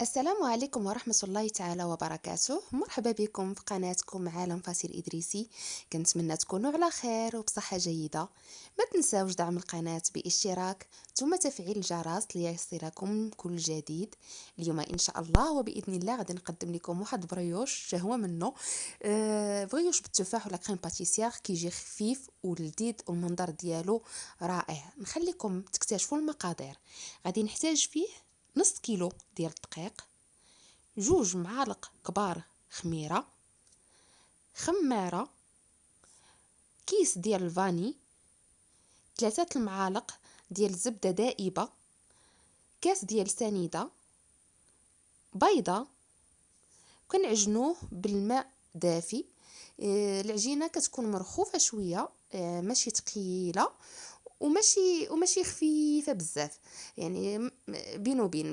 السلام عليكم ورحمة الله تعالى وبركاته. مرحبا بكم في قناتكم عالم فاصل إدريسي. كنتمنى تكونوا على خير وبصحة جيدة. ما تنساوش دعم القناة باشتراك ثم تفعيل الجرس ليصلكم كل جديد. اليوم إن شاء الله وبإذن الله غادي نقدم لكم واحد بريوش شهوة منه. بريوش بالتفاح ولا كريم باتيسير كيجي خفيف ولذيذ والمنظر ديالو رائع. نخليكم تكتشفوا المقادير. غادي نحتاج فيه نص كيلو ديال الدقيق، جوج معالق كبار خميرة، خمارة، كيس ديال الفاني، 3 المعالق ديال الزبدة دائبة، كاس ديال سنيدة، بيضة. كنعجنوه بالماء دافي. العجينة كتكون مرخوفة شوية، ماشي ثقيلة وماشي خفيفه بزاف. يعني بين وبين.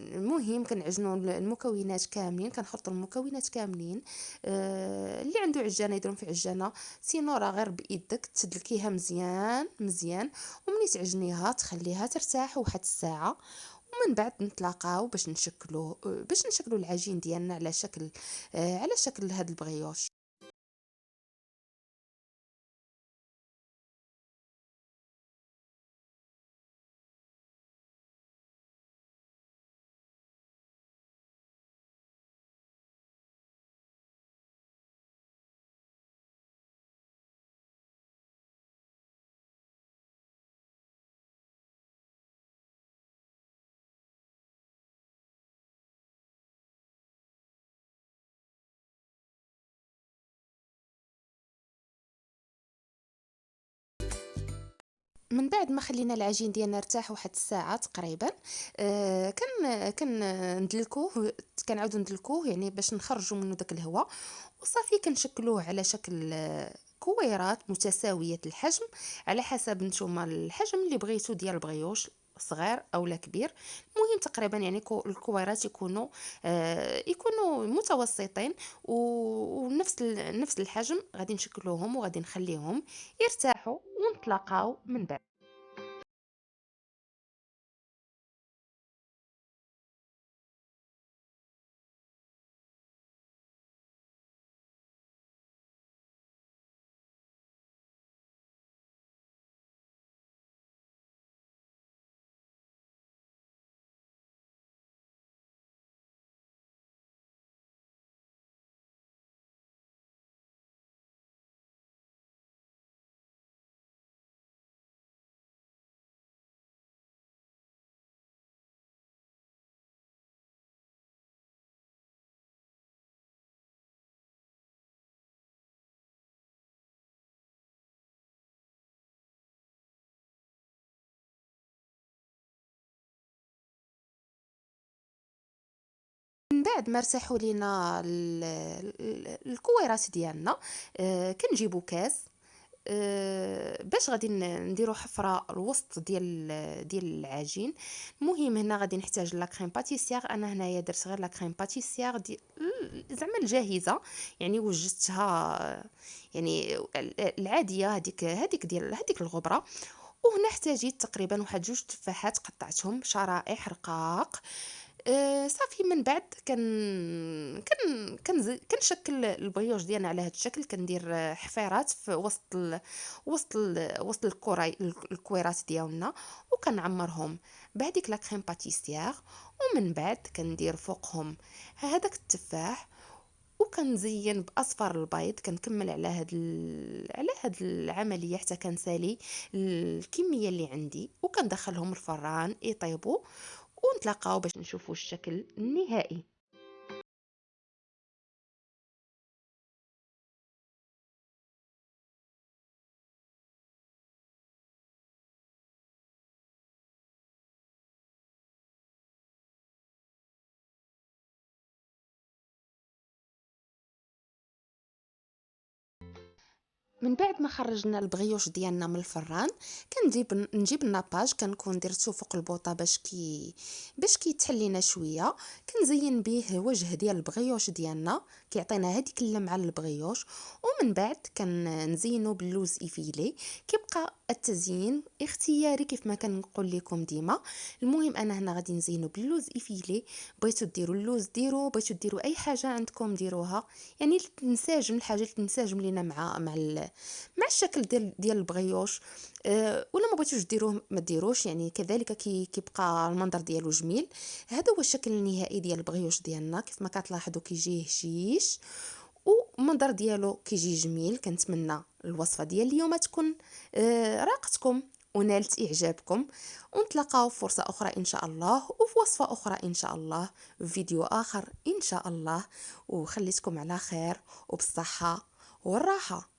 المهم كنعجنوا المكونات كاملين، كنحطوا المكونات كاملين. اللي عنده عجانه يديرهم في عجانه، سينو راه غير بايدك تدلكيها مزيان مزيان. ومني تعجنيها تخليها ترتاح واحد الساعه، ومن بعد نتلاقاو باش نشكلو العجين ديالنا على شكل هاد البغيوش. من بعد ما خلينا العجين ديالنا ارتاح واحد الساعه تقريبا، كان ندلكوه. كنعاودو ندلكوه يعني باش نخرجوا منه داك الهواء. وصافي كنشكلوه على شكل كويرات متساويه الحجم، على حسب نتوما الحجم اللي بغيتو ديال البغيوش، صغير او لا كبير. المهم تقريبا يعني الكويرات يكونوا متوسطين ونفس نفس الحجم. غادي نشكلوهم وغادي نخليهم يرتاحوا ونتلاقاو من بعد. من بعد ما ارتاحوا لينا الكويرات ديالنا، كنجيبوا كاس. باش غادي نديرو حفره الوسط ديال العجين. المهم هنا غادي نحتاج لا كريم باتيسير. انا هنايا درت غير لا كريم باتيسير زعما الجاهزه، يعني وجدتها، يعني العاديه، هذيك ديال هذيك الغبره. وهنا احتاجيت تقريبا واحد 2 تفاحات قطعتهم شرائح رقاق. صافي من بعد كنشكل البريوش ديالنا على هذا الشكل. كندير حفيرات في وسط الكويرات ديالنا، وكنعمرهم بهذيك لا كريم باتيسير. ومن بعد كندير فوقهم هذاك التفاح، وكنزين باصفر البيض. كنكمل على هاد العمليه حتى كنسالي الكميه اللي عندي، وكندخلهم الفران يطيبوا، ونتلاقاو باش نشوفوا الشكل النهائي. من بعد ما خرجنا البغيوش ديالنا من الفران، نجيب الناباج، كنكون درتو فوق البوطه باش كيتحلينا شويه. كنزين به وجه ديال البغيوش ديالنا، كيعطينا هذيك اللمعه للبغيوش. ومن بعد كنزينو باللوز ايفيلي. كيبقى التزيين اختياري كيف ما كنقول لكم ديما. المهم انا هنا غادي نزينو باللوز ايفيلي. بغيتو ديروا اللوز ديروا، بغيتو ديروا اي حاجه عندكم ديروها، يعني تنسجم الحاجه اللي تنسجم لينا مع الشكل ديال البغيوش. ولا ما بغيتوش ديروه ما ديروش، يعني كذلك كيبقى المنظر ديالو جميل. هذا هو الشكل النهائي ديال البغيوش ديالنا، كيف ما كتلاحظوا كيجي هشيش والمنظر ديالو كيجي جميل. كنتمنى الوصفه ديال اليوم تكون راقتكم ونالت اعجابكم، ونتلاقاو في فرصه اخرى ان شاء الله، وفي وصفه اخرى ان شاء الله، في فيديو اخر ان شاء الله. وخليتكم على خير وبالصحه والراحه.